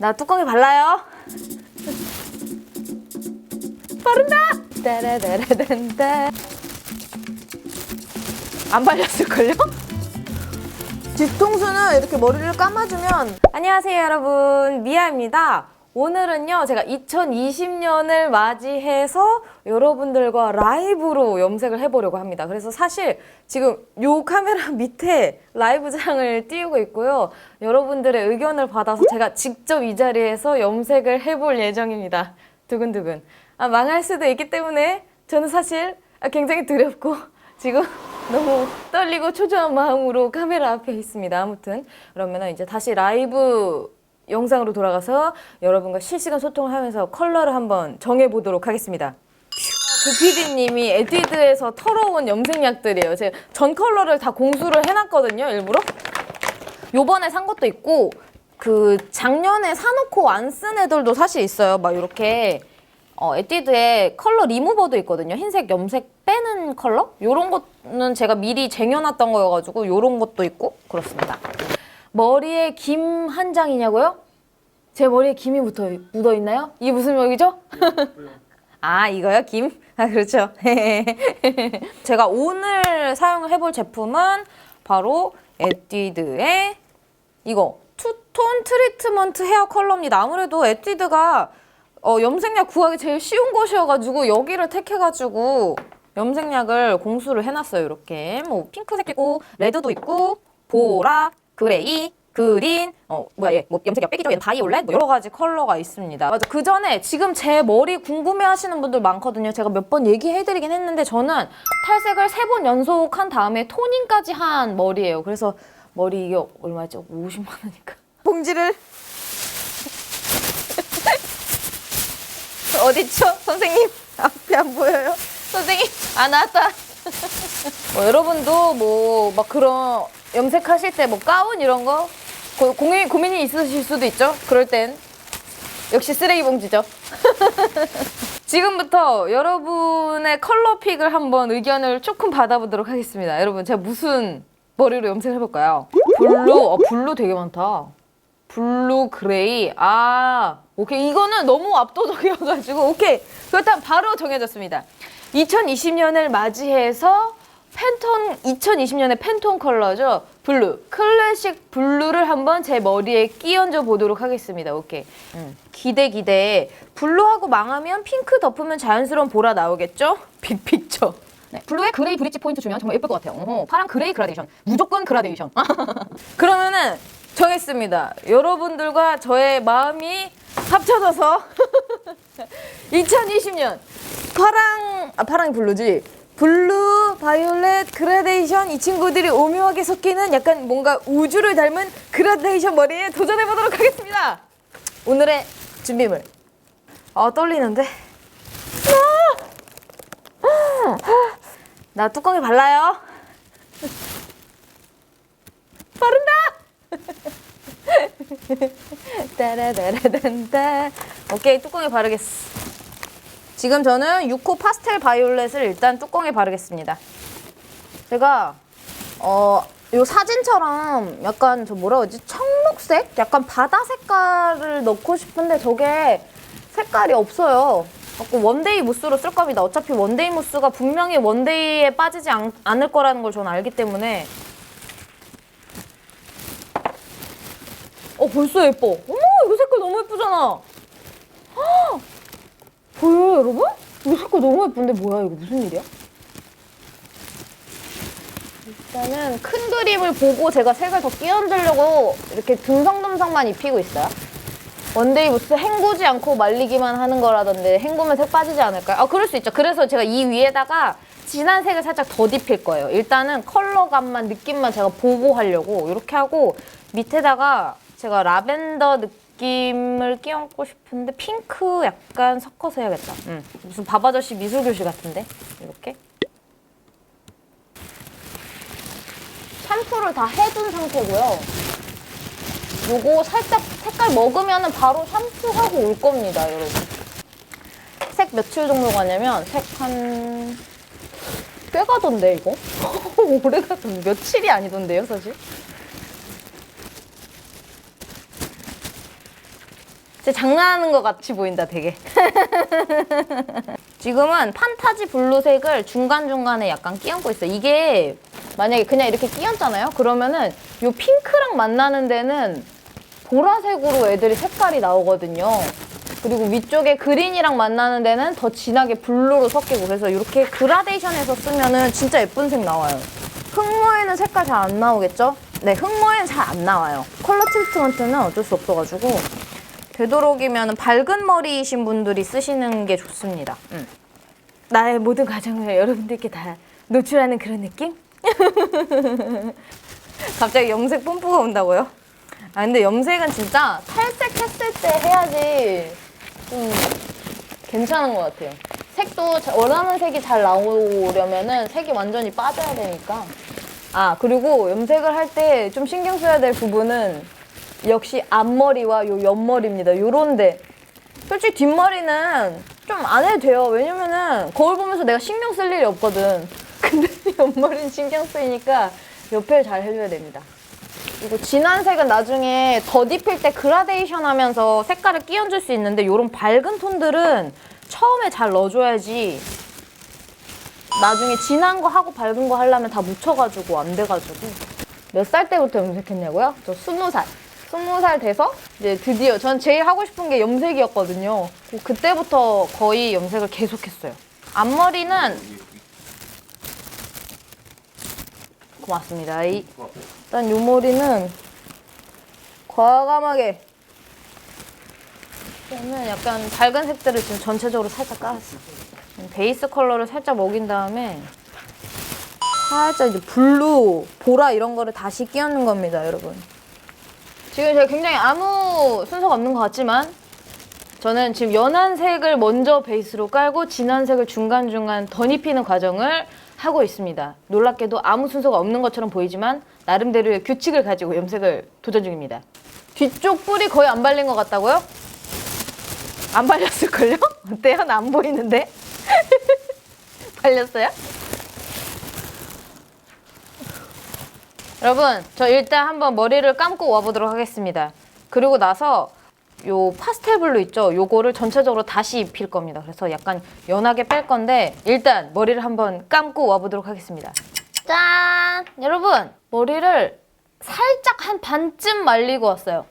나 뚜껑에 발라요. 바른다! 따라따라단다. 안 발렸을걸요? 뒤통수는 이렇게 머리를 감아주면. 안녕하세요 여러분, 미아입니다. 오늘은요 제가 2020년을 맞이해서 여러분들과 라이브로 염색을 해보려고 합니다. 그래서 사실 지금 요 카메라 밑에 라이브장을 띄우고 있고요. 여러분들의 의견을 받아서 제가 직접 이 자리에서 염색을 해볼 예정입니다. 두근두근. 망할 수도 있기 때문에 저는 사실 굉장히 두렵고 지금 너무 떨리고 초조한 마음으로 카메라 앞에 있습니다. 아무튼 그러면 이제 다시 라이브 영상으로 돌아가서 여러분과 실시간 소통을 하면서 컬러를 한번 정해보도록 하겠습니다. 고피디님이 에뛰드에서 털어온 염색약들이에요. 제가 전 컬러를 다 공수를 해놨거든요, 일부러. 요번에 산 것도 있고 그 작년에 사놓고 안 쓴 애들도 사실 있어요. 막 이렇게 에뛰드에 컬러 리무버도 있거든요. 흰색 염색 빼는 컬러? 요런 거는 제가 미리 쟁여놨던 거여가지고 요런 것도 있고 그렇습니다. 머리에 김 한 장이냐고요? 제 머리에 김이 묻어있나요? 이게 무슨 명이죠? 아, 이거요? 김? 아, 그렇죠. 제가 오늘 사용해볼 제품은 바로 에뛰드의 이거 투톤 트리트먼트 헤어 컬러입니다. 아무래도 에뛰드가 염색약 구하기 제일 쉬운 곳이어가지고 여기를 택해가지고 염색약을 공수를 해놨어요. 이렇게 뭐 핑크색 있고 레드도 있고 보라, 그레이, 그린, 뭐 염색약 빼기 전에 바이올렛 뭐 여러 가지 컬러가 있습니다. 맞아. 그 전에 지금 제 머리 궁금해하시는 분들 많거든요. 제가 몇 번 얘기해드리긴 했는데 저는 탈색을 3번 연속한 다음에 토닝까지 한 머리예요. 그래서 머리 이게 얼마였죠? 50만 원이니까. 봉지를 어딨죠? 선생님 앞에 안 보여요? 선생님 나왔다. 여러분도 뭐 막 그런 염색하실 때 뭐 가운 이런 거 고민이 있으실 수도 있죠. 그럴 땐 역시 쓰레기 봉지죠. 지금부터 여러분의 컬러 픽을 한번 의견을 조금 받아보도록 하겠습니다. 여러분 제가 무슨 머리로 염색을 해볼까요? 블루 되게 많다. 블루, 그레이. 오케이. 이거는 너무 압도적이어가지고 오케이. 그렇다면 바로 정해졌습니다. 2020년을 맞이해서 2020년의 팬톤 컬러죠. 블루. 클래식 블루를 한번 제 머리에 끼얹어 보도록 하겠습니다. 오케이. 기대. 블루하고 망하면 핑크 덮으면 자연스러운 보라 나오겠죠? 빅픽처. 네. 블루에 그레이 브릿지 포인트 주면 정말 예쁠 것 같아요. 파랑 그레이 그라데이션. 무조건 그라데이션. 그러면은 정했습니다. 여러분들과 저의 마음이 합쳐져서 2020년 파랑이 블루지. 블루, 바이올렛, 그라데이션 이 친구들이 오묘하게 섞이는 약간 뭔가 우주를 닮은 그라데이션 머리에 도전해보도록 하겠습니다. 오늘의 준비물. 떨리는데. 나 뚜껑에 발라요. 바른다! 따라따라단다. 오케이, 뚜껑에 바르겠어. 지금 저는 6호 파스텔 바이올렛을 일단 뚜껑에 바르겠습니다. 제가 요 사진처럼 약간 저 뭐라 그러지? 청록색? 약간 바다 색깔을 넣고 싶은데 저게 색깔이 없어요. 원데이 무스로 쓸 겁니다. 어차피 원데이 무스가 분명히 원데이에 빠지지 않을 거라는 걸 저는 알기 때문에. 벌써 예뻐. 어머, 이거 색깔 너무 예쁘잖아. 보여요, 여러분? 이거 색깔 너무 예쁜데 뭐야, 이거 무슨 일이야? 일단은 큰 그림을 보고 제가 색을 더 끼얹으려고 이렇게 듬성듬성만 입히고 있어요. 원데이 무스 헹구지 않고 말리기만 하는 거라던데 헹구면 색 빠지지 않을까요? 그럴 수 있죠. 그래서 제가 이 위에다가 진한 색을 살짝 덧입힐 거예요. 일단은 컬러감만, 느낌만 제가 보고 하려고 이렇게 하고 밑에다가 제가 라벤더 느낌을 끼얹고 싶은데 핑크 약간 섞어서 해야겠다. 무슨 밥아저씨 미술교실 같은데? 이렇게. 샴푸를 다 해둔 상태고요. 요거 살짝 색깔 먹으면 바로 샴푸하고 올 겁니다, 여러분. 색 며칠 정도 가냐면 색 한... 꽤 가던데, 이거? 오래 가던데. 며칠이 아니던데요, 사실? 진짜 장난하는 것 같이 보인다, 되게. 지금은 판타지 블루색을 중간중간에 약간 끼얹고 있어요. 이게 만약에 그냥 이렇게 끼얹잖아요? 그러면은 요 핑크랑 만나는 데는 보라색으로 애들이 색깔이 나오거든요. 그리고 위쪽에 그린이랑 만나는 데는 더 진하게 블루로 섞이고, 그래서 이렇게 그라데이션해서 쓰면은 진짜 예쁜 색 나와요. 흑모에는 색깔 잘 안 나오겠죠? 네, 흑모에는 잘 안 나와요. 컬러 트리트먼트는 어쩔 수 없어가지고 되도록이면 밝은 머리이신 분들이 쓰시는 게 좋습니다. 나의 모든 과정을 여러분들께 다 노출하는 그런 느낌? 갑자기 염색 뽐뿌가 온다고요? 아, 근데 염색은 진짜 탈색했을 때 해야지 좀 괜찮은 것 같아요. 색도 원하는 색이 잘 나오려면은 색이 완전히 빠져야 되니까. 아, 그리고 염색을 할 때 좀 신경 써야 될 부분은 역시 앞머리와 요 옆머리입니다. 요런데. 솔직히 뒷머리는 좀 안 해도 돼요. 왜냐면은 거울 보면서 내가 신경 쓸 일이 없거든. 근데 옆머리는 신경 쓰이니까 옆을 잘 해줘야 됩니다. 그리고 진한 색은 나중에 덧 입힐 때 그라데이션 하면서 색깔을 끼얹을 수 있는데 요런 밝은 톤들은 처음에 잘 넣어줘야지 나중에 진한 거 하고 밝은 거 하려면 다 묻혀가지고 안 돼가지고. 몇 살 때부터 염색했냐고요? 저 20살. 20살 돼서 이제 드디어 전 제일 하고 싶은 게 염색이었거든요. 그때부터 거의 염색을 계속했어요. 앞머리는 고맙습니다. 일단 요 머리는 과감하게 저는 약간 밝은 색들을 지금 전체적으로 살짝 깔았어요. 베이스 컬러를 살짝 먹인 다음에 살짝 이제 블루, 보라 이런 거를 다시 끼얹는 겁니다, 여러분. 지금 제가 굉장히 아무 순서가 없는 것 같지만 저는 지금 연한 색을 먼저 베이스로 깔고 진한 색을 중간중간 덧입히는 과정을 하고 있습니다. 놀랍게도 아무 순서가 없는 것처럼 보이지만 나름대로의 규칙을 가지고 염색을 도전 중입니다. 뒤쪽 뿔이 거의 안 발린 것 같다고요? 안 발렸을걸요? 어때요? 나 안 보이는데? 발렸어요? 여러분, 저 일단 한번 머리를 감고 와보도록 하겠습니다. 그리고 나서 요 파스텔 블루 있죠? 요거를 전체적으로 다시 입힐 겁니다. 그래서 약간 연하게 뺄 건데 일단 머리를 한번 감고 와보도록 하겠습니다. 짠! 여러분, 머리를 살짝 한 반쯤 말리고 왔어요.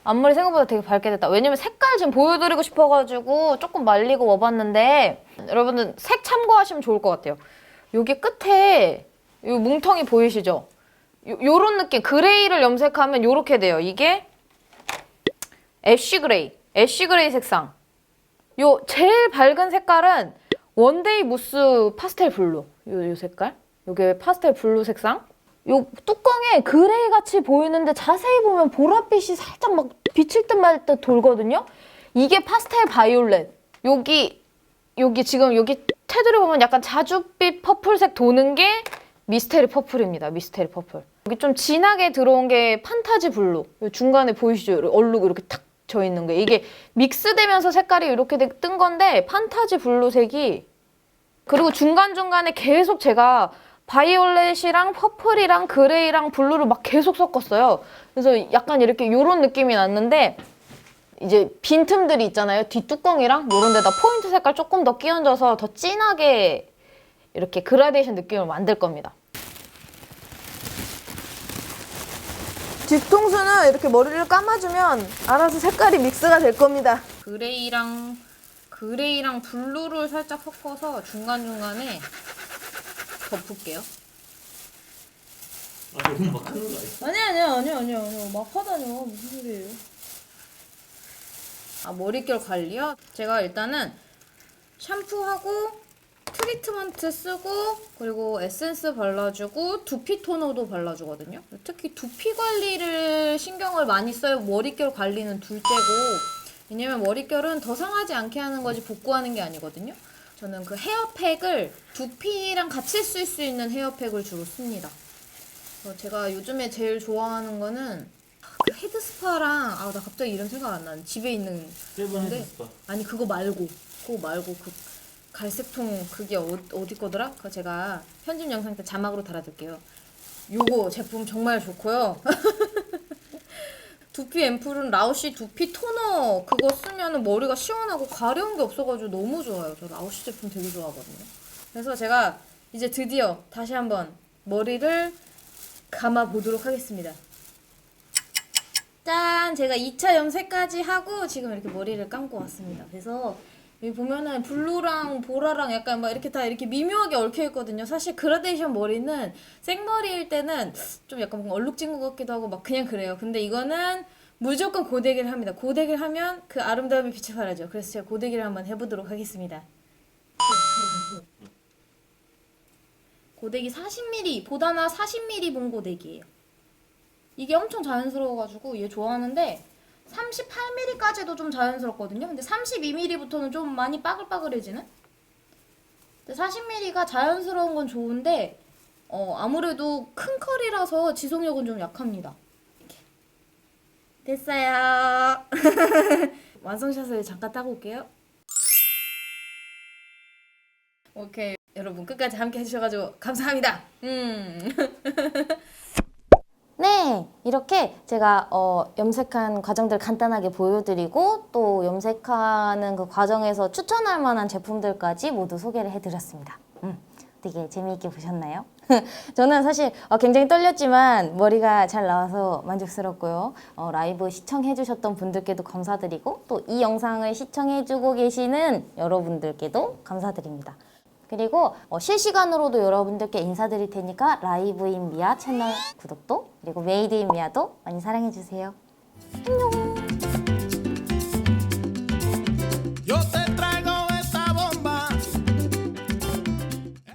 앞머리 생각보다 되게 밝게 됐다. 왜냐면 색깔 좀 보여드리고 싶어가지고 조금 말리고 와봤는데 여러분들 색 참고하시면 좋을 것 같아요. 여기 끝에 요 뭉텅이 보이시죠? 요런 느낌, 그레이를 염색하면 요렇게 돼요. 이게 애쉬 그레이 색상. 요 제일 밝은 색깔은 원데이 무스 파스텔 블루. 요 색깔. 요게 파스텔 블루 색상. 요 뚜껑에 그레이 같이 보이는데 자세히 보면 보랏빛이 살짝 막 비칠 듯 말 듯 돌거든요. 이게 파스텔 바이올렛. 여기 지금 여기 테두리 보면 약간 자줏빛 퍼플색 도는 게 미스테리 퍼플입니다. 미스테리 퍼플. 여기 좀 진하게 들어온 게 판타지 블루. 중간에 보이시죠? 얼룩 이렇게 탁 져 있는 게. 이게 믹스되면서 색깔이 이렇게 뜬 건데 판타지 블루색이. 그리고 중간중간에 계속 제가 바이올렛이랑 퍼플이랑 그레이랑 블루를 막 계속 섞었어요. 그래서 약간 이렇게 요런 느낌이 났는데 이제 빈틈들이 있잖아요. 뒷뚜껑이랑 요런 데다 포인트 색깔 조금 더 끼얹어서 더 진하게 이렇게 그라데이션 느낌을 만들 겁니다. 뒤통수는 이렇게 머리를 감아주면 알아서 색깔이 믹스가 될 겁니다. 그레이랑 블루를 살짝 섞어서 중간중간에 덮을게요. 아, 너무 막 하는 거 아니야? 아니야. 막 하다뇨. 무슨 소리예요? 아, 머릿결 관리요? 제가 일단은 샴푸하고 트리트먼트 쓰고 그리고 에센스 발라주고 두피 토너도 발라주거든요. 특히 두피 관리를 신경을 많이 써요. 머릿결 관리는 둘째고. 왜냐면 머릿결은 더 상하지 않게 하는 거지 복구하는 게 아니거든요. 저는 그 헤어팩을 두피랑 같이 쓸 수 있는 헤어팩을 주로 씁니다. 제가 요즘에 제일 좋아하는 거는 그 헤드스파랑 나 갑자기 이름 생각 안 나는 집에 있는 건데 아니 그거 말고 그 갈색통 그게 어디 거더라? 그거 제가 편집 영상 때 자막으로 달아둘게요. 요거 제품 정말 좋고요. 두피 앰플은 라오시 두피 토너 그거 쓰면 머리가 시원하고 가려운 게 없어가지고 너무 좋아요. 저 라오시 제품 되게 좋아하거든요. 그래서 제가 이제 드디어 다시 한번 머리를 감아보도록 하겠습니다. 짠! 제가 2차 염색까지 하고 지금 이렇게 머리를 감고 왔습니다. 그래서 여기 보면은 블루랑 보라랑 약간 막 이렇게 다 이렇게 미묘하게 얽혀 있거든요. 사실 그라데이션 머리는 생머리일 때는 좀 약간 뭔가 얼룩진 것 같기도 하고 막 그냥 그래요. 근데 이거는 무조건 고데기를 합니다. 고데기를 하면 그 아름다움이 빛을 발하죠. 그래서 제가 고데기를 한번 해보도록 하겠습니다. 고데기 40mm, 보다나 40mm 본 고데기예요. 이게 엄청 자연스러워가지고 얘 좋아하는데 38mm까지도 좀 자연스럽거든요. 근데 32mm부터는 좀 많이 빠글빠글해지는? 근데 40mm가 자연스러운 건 좋은데 아무래도 큰 컬이라서 지속력은 좀 약합니다. 이렇게. 됐어요. 완성샷을 잠깐 따고 올게요. 오케이. 여러분 끝까지 함께 해주셔가지고 감사합니다. 네, 이렇게 제가 염색한 과정들 간단하게 보여드리고 또 염색하는 그 과정에서 추천할 만한 제품들까지 모두 소개를 해드렸습니다. 되게 재미있게 보셨나요? 저는 사실 굉장히 떨렸지만 머리가 잘 나와서 만족스럽고요. 라이브 시청해주셨던 분들께도 감사드리고 또 이 영상을 시청해주고 계시는 여러분들께도 감사드립니다. 그리고 실시간으로도 여러분들께 인사드릴 테니까 라이브인 미아 채널 구독도 그리고 메이드 인 미아도 많이 사랑해주세요. 안녕!